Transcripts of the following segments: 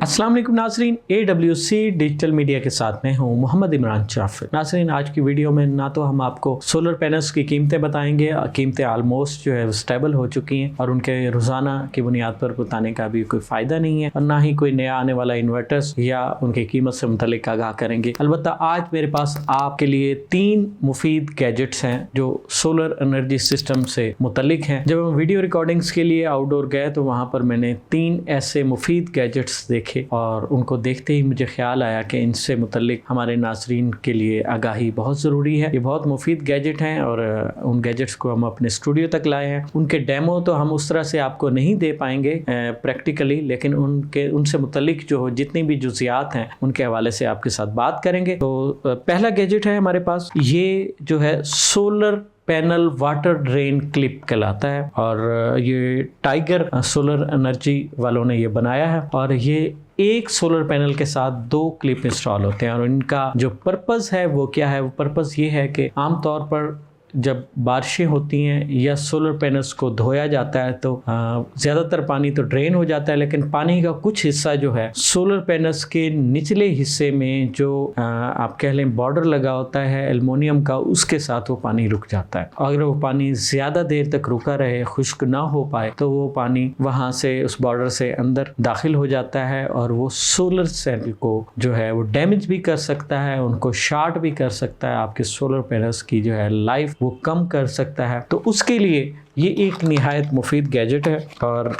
अस्सलाम वालेकुम नाज़रीन, AWC डिजिटल मीडिया के साथ में हूँ मोहम्मद इमरान जाफर। नाज़रीन, आज की वीडियो में ना तो हम आपको सोलर पैनल्स की कीमतें बताएंगे, कीमतें आलमोस्ट जो है स्टेबल हो चुकी हैं और उनके रोज़ाना की बुनियाद पर बताने का भी कोई फ़ायदा नहीं है और ना ही कोई नया आने वाला इन्वर्टर्स या उनकी कीमत से मुतल्लिक आगाह करेंगे। अलबत्ता आज मेरे पास आपके लिए 3 मुफीद गैजेट्स हैं जो सोलर एनर्जी सिस्टम से मुतल्लिक हैं। जब हम वीडियो रिकॉर्डिंग्स के लिए आउटडोर गए तो वहाँ पर मैंने 3 ऐसे मुफीद गैजेट्स देखे और उनको देखते ही मुझे ख्याल आया कि इनसे मुतल्लिक हमारे नाज़रीन के लिए आगाही बहुत ज़रूरी है। ये बहुत मुफीद गैजेट हैं और उन गैजेट्स को हम अपने स्टूडियो तक लाए हैं। उनके डेमो तो हम उस तरह से आपको नहीं दे पाएंगे प्रैक्टिकली, लेकिन उनसे मुतल्लिक जो जितनी भी जुज़ियात हैं उनके हवाले से आपके साथ बात करेंगे। तो पहला गैजेट है हमारे पास, ये जो है solar panel water drain clip कहलाता है और ये टाइगर सोलर एनर्जी वालों ने ये बनाया है और ये एक सोलर पैनल के साथ 2 क्लिप इंस्टॉल होते हैं। और इनका जो पर्पस है वो क्या है, वो पर्पस ये है कि आमतौर पर जब बारिशें होती हैं या सोलर पैनल्स को धोया जाता है तो ज़्यादातर पानी तो ड्रेन हो जाता है, लेकिन पानी का कुछ हिस्सा जो है सोलर पैनल्स के निचले हिस्से में जो आप कह लें बॉर्डर लगा होता है एल्युमिनियम का, उसके साथ वो पानी रुक जाता है। अगर वो पानी ज़्यादा देर तक रुका रहे, खुश्क ना हो पाए, तो वो पानी वहाँ से उस बॉर्डर से अंदर दाखिल हो जाता है और वो सोलर सेल को जो है वो डैमेज भी कर सकता है, उनको शॉर्ट भी कर सकता है, आपके सोलर पैनल्स की जो है लाइफ वो कम कर सकता है। तो उसके लिए ये एक निहायत मुफीद गैजेट है और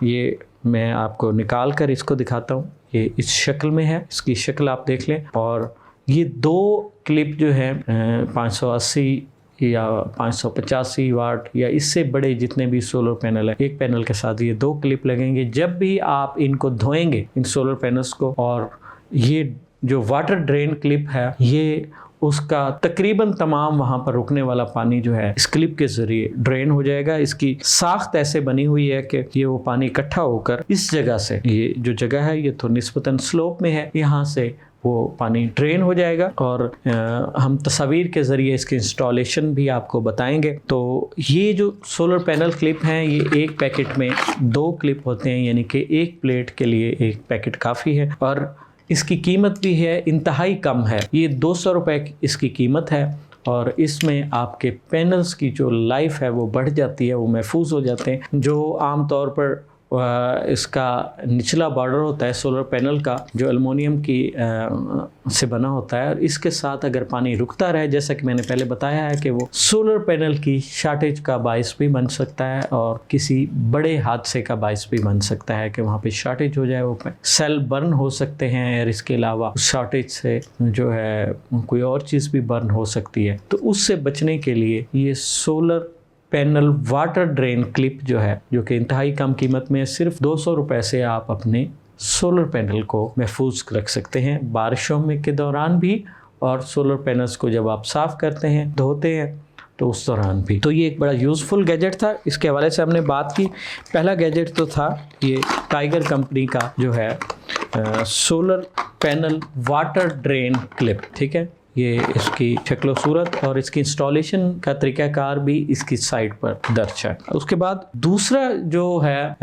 ये मैं आपको निकाल कर इसको दिखाता हूँ। ये इस शक्ल में है, इसकी शक्ल आप देख लें। और ये 2 क्लिप जो है 580 या 585 वाट या इससे बड़े जितने भी सोलर पैनल है, एक पैनल के साथ ये 2 क्लिप लगेंगे। जब भी आप इनको धोएंगे इन सोलर पैनल्स को, और ये जो वाटर ड्रेन क्लिप है ये उसका तकरीबन तमाम वहाँ पर रुकने वाला पानी जो है इस क्लिप के ज़रिए ड्रेन हो जाएगा। इसकी साख्त ऐसे बनी हुई है कि ये वो पानी इकट्ठा होकर इस जगह से, ये जो जगह है ये तो निस्बतन स्लोप में है, यहाँ से वो पानी ड्रेन हो जाएगा। और हम तस्वीर के ज़रिए इसकी इंस्टॉलेशन भी आपको बताएंगे। तो ये जो सोलर पैनल क्लिप हैं ये एक पैकेट में 2 क्लिप होते हैं, यानी कि एक प्लेट के लिए एक पैकेट काफ़ी है। और इसकी कीमत भी है इंतहाई कम है, ये 200 रुपये इसकी कीमत है और इसमें आपके पैनल्स की जो लाइफ है वो बढ़ जाती है, वो महफूज हो जाते हैं। जो आम तौर पर इसका निचला बॉर्डर होता है सोलर पैनल का, जो एल्युमिनियम की से बना होता है, और इसके साथ अगर पानी रुकता रहे, जैसा कि मैंने पहले बताया है कि वो सोलर पैनल की शॉर्टेज का बायस भी बन सकता है और किसी बड़े हादसे का बायस भी बन सकता है कि वहाँ पे शॉर्टेज हो जाए, वो सेल बर्न हो सकते हैं और इसके अलावा शॉर्टेज से जो है कोई और चीज़ भी बर्न हो सकती है। तो उससे बचने के लिए ये solar panel water drain clip जो है, जो कि इंतहाई कम कीमत में सिर्फ 200 रुपये से आप अपने सोलर पैनल को महफूज रख सकते हैं बारिशों में के दौरान भी, और सोलर पैनल्स को जब आप साफ़ करते हैं, धोते हैं, तो उस दौरान भी। तो ये एक बड़ा यूज़फुल गैजेट था, इसके हवाले से हमने बात की। पहला गैजेट तो था ये टाइगर कंपनी का जो है solar panel water drain clip, ठीक है। ये इसकी शक्ल सूरत और इसकी इंस्टॉलेशन का तरीक़ाकार भी इसकी साइट पर दर्ज है। उसके बाद दूसरा जो है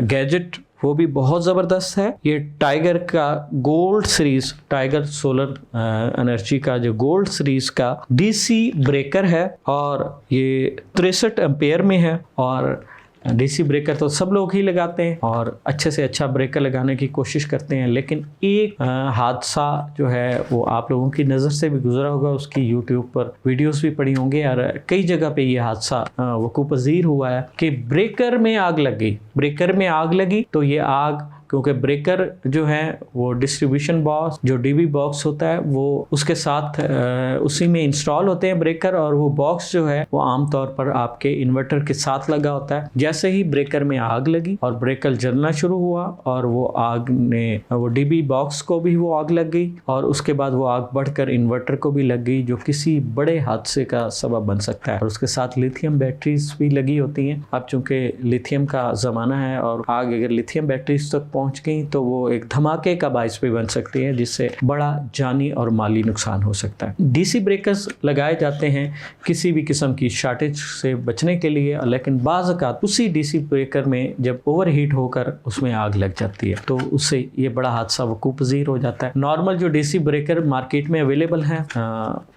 गैजेट वो भी बहुत ज़बरदस्त है। ये टाइगर का gold series, tiger solar energy का जो गोल्ड सीरीज़ का DC ब्रेकर है और ये 63 एम्पेयर में है। और DC ब्रेकर तो सब लोग ही लगाते हैं और अच्छे से अच्छा ब्रेकर लगाने की कोशिश करते हैं, लेकिन एक हादसा जो है वो आप लोगों की नज़र से भी गुजरा होगा, उसकी YouTube पर वीडियोस भी पड़ी होंगे और कई जगह पे ये हादसा वकूअ पज़ीर हुआ है कि ब्रेकर में आग लग गई। ब्रेकर में आग लगी तो ये आग, क्योंकि ब्रेकर जो है वो डिस्ट्रीब्यूशन बॉक्स, जो DB बॉक्स होता है वो उसके साथ उसी में इंस्टॉल होते हैं ब्रेकर, और वो बॉक्स जो है वो आमतौर पर आपके इन्वर्टर के साथ लगा होता है। जैसे ही ब्रेकर में आग लगी और ब्रेकर जलना शुरू हुआ और वो आग ने वो DB बॉक्स को भी वो आग लग गई और उसके बाद वो आग बढ़कर इन्वर्टर को भी लग गई, जो किसी बड़े हादसे का सबब बन सकता है। और उसके साथ लिथियम बैटरीज भी लगी होती हैं। अब चूंकि लिथियम का ज़माना है और आग अगर लिथियम बैटरीज तक पहुंच गई तो वो एक धमाके का बायस भी बन सकती है, जिससे बड़ा जानी और माली नुकसान हो सकता है। डीसी ब्रेकर्स लगाए जाते हैं किसी भी किस्म की शॉर्टेज से बचने के लिए, लेकिन बाज़ औक़ात उसी डीसी ब्रेकर में जब ओवरहीट होकर उसमें आग लग जाती है तो उससे ये बड़ा हादसा वकूअ पज़ीर हो जाता है। नॉर्मल जो डीसी ब्रेकर मार्केट में अवेलेबल हैं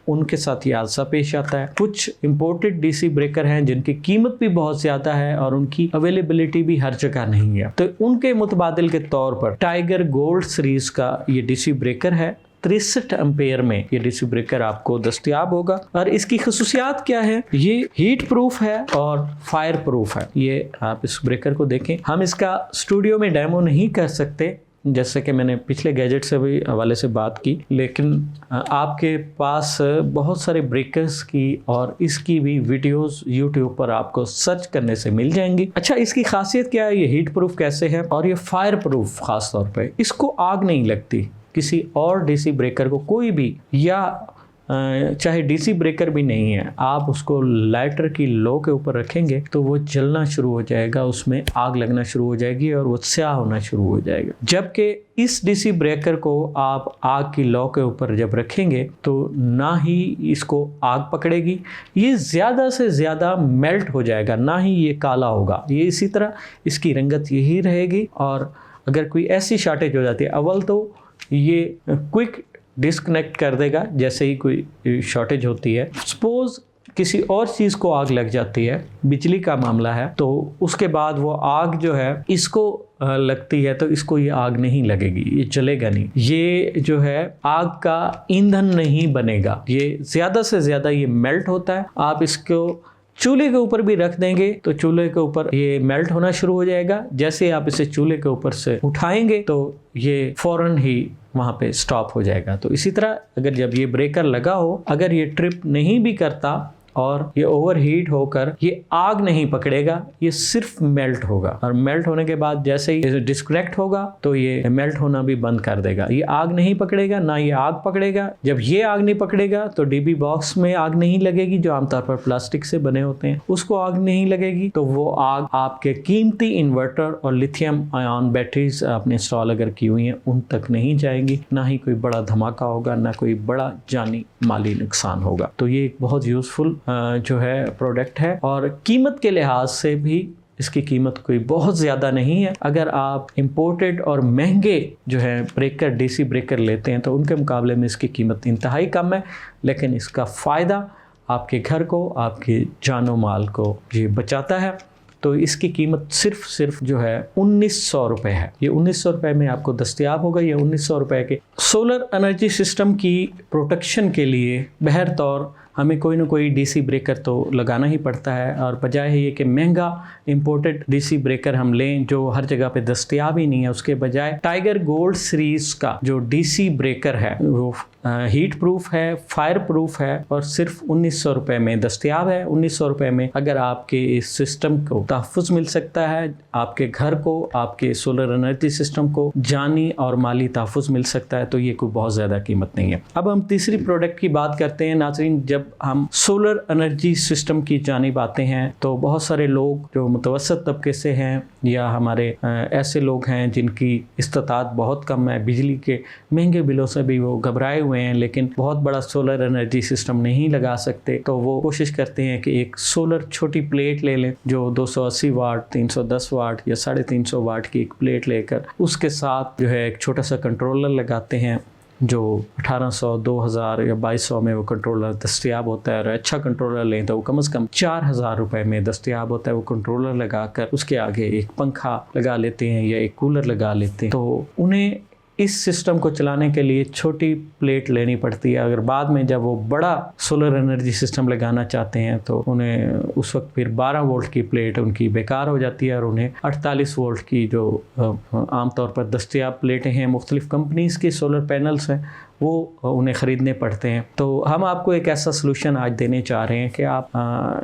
उनके साथ ये हादसा पेश आता है। कुछ इंपोर्टेड डीसी ब्रेकर हैं जिनकी कीमत भी बहुत ज़्यादा है और उनकी अवेलेबिलिटी भी हर जगह नहीं है, तो उनके मुतबादिल के तौर पर टाइगर गोल्ड सीरीज का ये डीसी ब्रेकर है। 63 एम्पेयर में ये डीसी ब्रेकर आपको दस्तयाब होगा और इसकी खसूसियात क्या है, ये हीट प्रूफ है और फायर प्रूफ है। ये आप इस ब्रेकर को देखें। हम इसका स्टूडियो में डेमो नहीं कर सकते जैसे कि मैंने पिछले गैजेट से भी हवाले से बात की, लेकिन आपके पास बहुत सारे ब्रेकर्स की और इसकी भी वीडियोस यूट्यूब पर आपको सर्च करने से मिल जाएंगी। अच्छा, इसकी खासियत क्या है, ये हीट प्रूफ कैसे है और ये फायर प्रूफ खास तौर पे, इसको आग नहीं लगती। किसी और डीसी ब्रेकर को कोई भी, या चाहे डीसी ब्रेकर भी नहीं है, आप उसको लाइटर की लो के ऊपर रखेंगे तो वो जलना शुरू हो जाएगा, उसमें आग लगना शुरू हो जाएगी और वो स्याह होना शुरू हो जाएगा। जबकि इस डीसी ब्रेकर को आप आग की लो के ऊपर जब रखेंगे तो ना ही इसको आग पकड़ेगी, ये ज़्यादा से ज़्यादा मेल्ट हो जाएगा, ना ही ये काला होगा, ये इसी तरह इसकी रंगत यही रहेगी। और अगर कोई ऐसी शॉर्टेज हो जाती है, अव्वल तो ये क्विक डिस्कनेक्ट कर देगा जैसे ही कोई शॉर्टेज होती है। सपोज किसी और चीज़ को आग लग जाती है, बिजली का मामला है, तो उसके बाद वो आग जो है इसको लगती है तो इसको ये आग नहीं लगेगी, ये जलेगा नहीं, ये जो है आग का ईंधन नहीं बनेगा, ये ज़्यादा से ज़्यादा ये मेल्ट होता है। आप इसको चूल्हे के ऊपर भी रख देंगे तो चूल्हे के ऊपर ये मेल्ट होना शुरू हो जाएगा। जैसे आप इसे चूल्हे के ऊपर से उठाएंगे तो ये फौरन ही वहाँ पे स्टॉप हो जाएगा। तो इसी तरह अगर जब ये ब्रेकर लगा हो, अगर ये ट्रिप नहीं भी करता और ये ओवरहीट होकर ये आग नहीं पकड़ेगा, ये सिर्फ मेल्ट होगा और मेल्ट होने के बाद जैसे ही डिस्कनेक्ट होगा तो ये मेल्ट होना भी बंद कर देगा। ये आग नहीं पकड़ेगा, ना ये आग पकड़ेगा। जब ये आग नहीं पकड़ेगा तो डीबी बॉक्स में आग नहीं लगेगी, जो आमतौर पर प्लास्टिक से बने होते हैं, उसको आग नहीं लगेगी। तो वो आग आपके कीमती इन्वर्टर और लिथियम आयन बैटरीज आपने इंस्टॉल अगर की हुई हैं उन तक नहीं जाएगी, ना ही कोई बड़ा धमाका होगा, ना कोई बड़ा जानी माली नुकसान होगा। तो ये एक बहुत यूजफुल जो है प्रोडक्ट है और कीमत के लिहाज से भी इसकी कीमत कोई बहुत ज़्यादा नहीं है। अगर आप इंपोर्टेड और महंगे जो है ब्रेकर, डीसी ब्रेकर लेते हैं तो उनके मुकाबले में इसकी कीमत इंतहाई कम है, लेकिन इसका फ़ायदा आपके घर को, आपके जानो माल को ये बचाता है। तो इसकी कीमत सिर्फ जो है 1900 रुपये है। ये 1900 रुपये में आपको दस्तयाब होगा। ये 1900 रुपये के सोलर एनर्जी सिस्टम की प्रोटेक्शन के लिए बहर तौर हमें कोई ना कोई डीसी ब्रेकर तो लगाना ही पड़ता है, और बजाय है ये कि महंगा इंपोर्टेड डीसी ब्रेकर हम लें जो हर जगह पे दस्तयाब ही नहीं है, उसके बजाय टाइगर गोल्ड सीरीज का जो डीसी ब्रेकर है वो हीट प्रूफ है, फायर प्रूफ है और सिर्फ 1900 रुपये में दस्तयाब है। 1900 रुपये में अगर आपके इस सिस्टम को तहफ़्फ़ुज़ मिल सकता है, आपके घर को, आपके सोलर एनर्जी सिस्टम को जानी और माली तहफ़्फ़ुज़ मिल सकता है, तो ये कोई बहुत ज़्यादा कीमत नहीं है। अब हम तीसरी प्रोडक्ट की बात करते हैं। नाज़रीन, जब हम सोलर एनर्जी सिस्टम की जानिब आते हैं तो बहुत सारे लोग जो मुतवस्सत तबके से हैं या हमारे ऐसे लोग हैं जिनकी इस्तिताअत बहुत कम है, बिजली के महंगे बिलों से भी वो घबराए हुए हैं, लेकिन बहुत बड़ा सोलर एनर्जी सिस्टम नहीं लगा सकते, तो वो कोशिश करते हैं कि एक सोलर छोटी प्लेट ले लें जो 280 वाट, 310 वाट या 350 वाट की एक प्लेट लेकर उसके साथ जो है एक छोटा सा कंट्रोलर लगाते हैं जो 1800, 2000 या 2200 में वो कंट्रोलर दस्तयाब होता है। और अच्छा कंट्रोलर लें तो वो कम से कम 4000 रुपये में दस्तयाब होता है। वो कंट्रोलर लगाकर उसके आगे एक पंखा लगा लेते हैं या एक कूलर लगा लेते हैं, तो उन्हें इस सिस्टम को चलाने के लिए छोटी प्लेट लेनी पड़ती है। अगर बाद में जब वो बड़ा सोलर एनर्जी सिस्टम लगाना चाहते हैं तो उन्हें उस वक्त फिर 12 वोल्ट की प्लेट उनकी बेकार हो जाती है और उन्हें 48 वोल्ट की जो आमतौर पर दस्तयाब प्लेटें हैं, मुख्तलिफ कंपनीज़ की सोलर पैनल्स हैं, वो उन्हें ख़रीदने पड़ते हैं। तो हम आपको एक ऐसा सलूशन आज देने चाह रहे हैं कि आप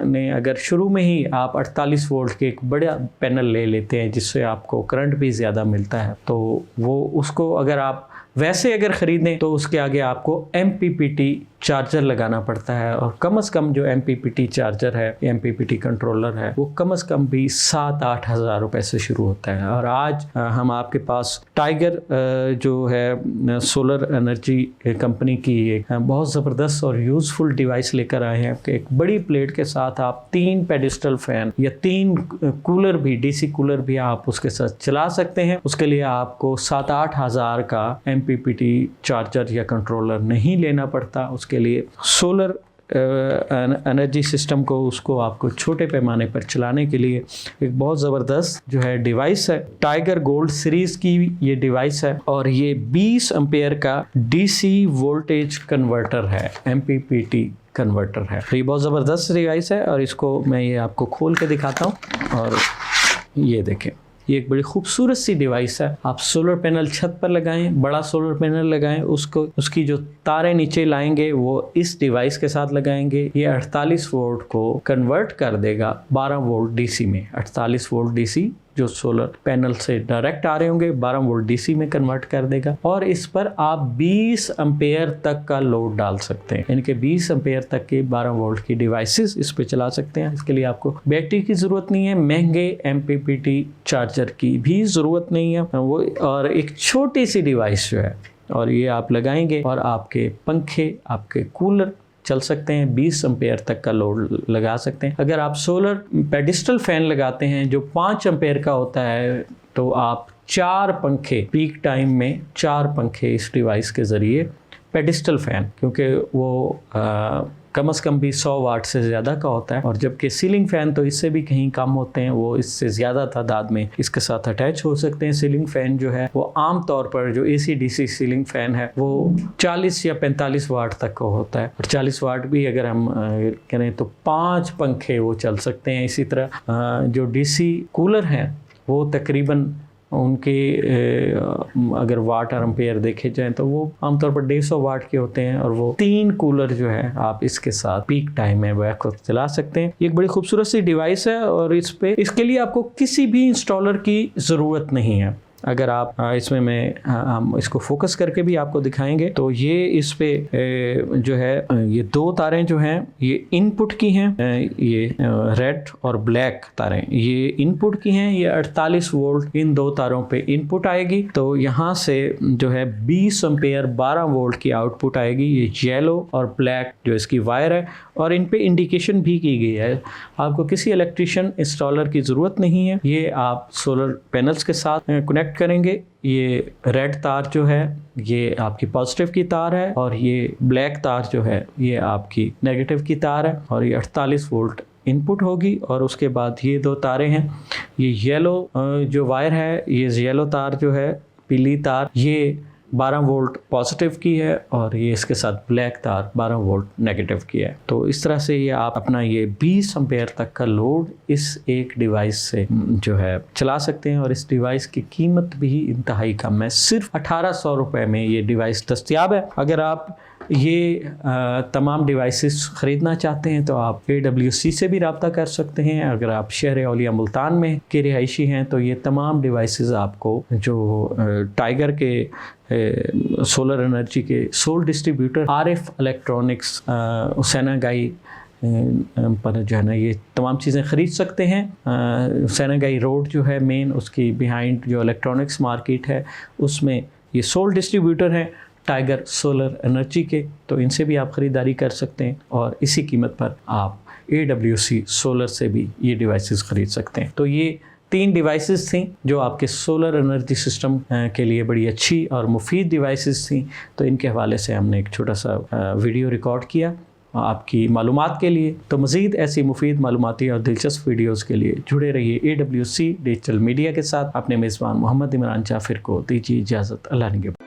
ने अगर शुरू में ही आप 48 वोल्ट के एक बड़ा पैनल ले लेते हैं जिससे आपको करंट भी ज़्यादा मिलता है, तो वो उसको अगर आप वैसे अगर ख़रीदें तो उसके आगे आपको MPPT चार्जर लगाना पड़ता है, और कम से कम जो MPPT चार्जर है, MPPT कंट्रोलर है, वो कम से कम भी 7-8 हज़ार रुपए से शुरू होता है। और आज हम आपके पास टाइगर जो है सोलर एनर्जी कंपनी की एक बहुत ज़बरदस्त और यूज़फुल डिवाइस लेकर आए हैं कि एक बड़ी प्लेट के साथ आप 3 पेडिस्टल फैन या 3 कूलर भी, DC कूलर भी आप उसके साथ चला सकते हैं। उसके लिए आपको 7-8 हज़ार का MPPT चार्जर या कंट्रोलर नहीं लेना पड़ता। उसके लिए सोलर एनर्जी सिस्टम को उसको आपको छोटे पैमाने पर चलाने के लिए एक बहुत ज़बरदस्त जो है डिवाइस है। टाइगर गोल्ड सीरीज़ की ये डिवाइस है और ये 20 एम्पेयर का DC वोल्टेज कन्वर्टर है, MPPT कन्वर्टर है। तो ये बहुत ज़बरदस्त डिवाइस है और इसको मैं ये आपको खोल के दिखाता हूँ। और ये देखें, ये एक बड़ी खूबसूरत सी डिवाइस है। आप सोलर पैनल छत पर लगाएं, बड़ा सोलर पैनल लगाएं, उसकी जो तारें नीचे लाएंगे वो इस डिवाइस के साथ लगाएंगे। ये 48 वोल्ट को कन्वर्ट कर देगा 12 वोल्ट DC में। 48 वोल्ट DC जो सोलर पैनल से डायरेक्ट आ रहे होंगे 12 वोल्ट DC में कन्वर्ट कर देगा। और इस पर आप 20 एम्पेयर तक का लोड डाल सकते हैं, यानी कि 20 एम्पेयर तक के 12 वोल्ट की डिवाइसेस इस पे चला सकते हैं। इसके लिए आपको बैटरी की ज़रूरत नहीं है, महंगे MPPT चार्जर की भी ज़रूरत नहीं है वो, और एक छोटी सी डिवाइस जो है, और ये आप लगाएंगे और आपके पंखे, आपके कूलर चल सकते हैं। 20 एम्पेयर तक का लोड लगा सकते हैं। अगर आप सोलर पेडिस्टल फैन लगाते हैं जो 5 एम्पेयर का होता है, तो आप 4 पंखे पीक टाइम में 4 पंखे इस डिवाइस के ज़रिए पेडिस्टल फैन, क्योंकि वो कम से कम भी 100 वाट से ज़्यादा का होता है, और जबकि सीलिंग फ़ैन तो इससे भी कहीं कम होते हैं, वो इससे ज़्यादा तादाद में इसके साथ अटैच हो सकते हैं। सीलिंग फ़ैन जो है वो आम तौर पर जो AC/DC सीलिंग फ़ैन है वो 40 या 45 वाट तक का होता है, और 40 वाट भी अगर हम करें तो 5 पंखे वो चल सकते हैं। इसी तरह जो DC कूलर हैं वो तकरीबन उनके अगर वाट और एम्पेयर देखे जाएं तो वो आमतौर पर 150 वाट के होते हैं, और वो 3 कूलर जो है आप इसके साथ पीक टाइम में बैक वक्त चला सकते हैं। ये एक बड़ी खूबसूरत सी डिवाइस है और इसके लिए आपको किसी भी इंस्टॉलर की ज़रूरत नहीं है। अगर आप इसमें हम इसको फोकस करके भी आपको दिखाएंगे तो ये इस पे जो है ये 2 तारें जो हैं ये इनपुट की हैं, ये रेड और ब्लैक तारें ये इनपुट की हैं। ये 48 वोल्ट इन 2 तारों पे इनपुट आएगी, तो यहाँ से जो है 20 एम्पेयर 12 वोल्ट की आउटपुट आएगी। ये येलो और ब्लैक जो इसकी वायर है, और इन पे इंडिकेशन भी की गई है। आपको किसी इलेक्ट्रिशियन इंस्टॉलर की ज़रूरत नहीं है, ये आप सोलर पैनल्स के साथ कनेक्ट करेंगे। ये रेड तार जो है ये आपकी पॉजिटिव की तार है, और ये ब्लैक तार जो है ये आपकी नेगेटिव की तार है, और ये 48 वोल्ट इनपुट होगी। और उसके बाद ये 2 तारें हैं, ये येलो जो वायर है, ये येलो तार जो है, पीली तार, ये 12 वोल्ट पॉजिटिव की है, और ये इसके साथ ब्लैक तार 12 वोल्ट नेगेटिव की है। तो इस तरह से ये आप अपना ये 20 एम्पेयर तक का लोड इस एक डिवाइस से जो है चला सकते हैं। और इस डिवाइस की कीमत भी इंतहाई कम है, सिर्फ 1800 रुपये में ये डिवाइस दस्तयाब है। अगर आप ये तमाम डिवाइसेस ख़रीदना चाहते हैं तो आप AWC से भी रब्ता कर सकते हैं। अगर आप शहर औलिया मुल्तान में के रिहायशी हैं तो ये तमाम डिवाइसेस आपको जो टाइगर के सोलर एनर्जी के सोल डिस्ट्रीब्यूटर RF इलेक्ट्रॉनिक्स हुसैनागाई पर जो है ना ये तमाम चीज़ें ख़रीद सकते हैं। हुसैनागाई रोड जो है मेन, उसकी बिहाइंड जो इलेक्ट्रॉनिक्स मार्केट है उसमें ये सोल डिस्ट्रीब्यूटर हैं टाइगर सोलर एनर्जी के, तो इनसे भी आप ख़रीदारी कर सकते हैं और इसी कीमत पर आप AWC सोलर से भी ये डिवाइसेस ख़रीद सकते हैं। तो ये 3 डिवाइसेस थी जो आपके सोलर एनर्जी सिस्टम के लिए बड़ी अच्छी और मुफीद डिवाइसेस थी। तो इनके हवाले से हमने एक छोटा सा वीडियो रिकॉर्ड किया आपकी मालूमात के लिए। तो मज़ीद ऐसी मुफीद मालूमाती और दिलचस्प वीडियोज़ के लिए जुड़े रहिए AWC डिजिटल मीडिया के साथ। अपने मेज़बान मोहम्मद इमरान जाफिर को दीजिए इजाज़त। अल्लाह निगहबान।